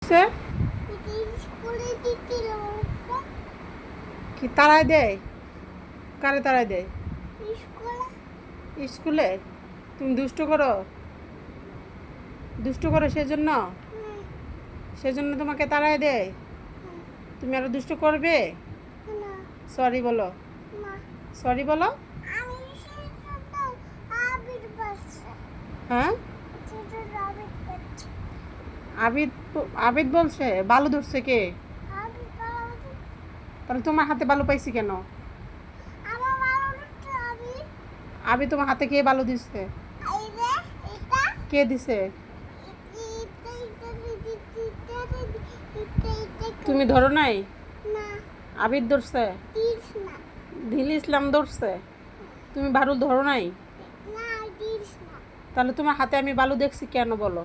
সে স্কুলে দিছিল কি তাড়ায় দেয়? কারে তাড়ায় দেয়? স্কুলে স্কুলে? তুমি দুষ্ট করো সেজন্য সেজন্য তোমাকে তাড়ায় দেয়? তুমি আরো দুষ্ট করবে? না সরি বলো, না সরি বলো। আমি সেজন্য আবির বাসছে হ্যাঁ, সেজন্য আবির বাসছে আবিদ আবিদ বলছে বালু ধরছে কে? আবির বাবা তাহলে তোমার হাতে বালু পাইছি কেন? আমার ভালো লাগছে আবির আবিদ তোমার হাতে কে বালু দিছে? এই যে এটা কে দিছে? তুমি ধরো নাই? না আবিদ ধরছে? দিস না ঢিল ইসলাম ধরছে? তুমি বালু ধরো নাই? না দিস না তাহলে তোমার হাতে আমি বালু দেখছি কেন বলো?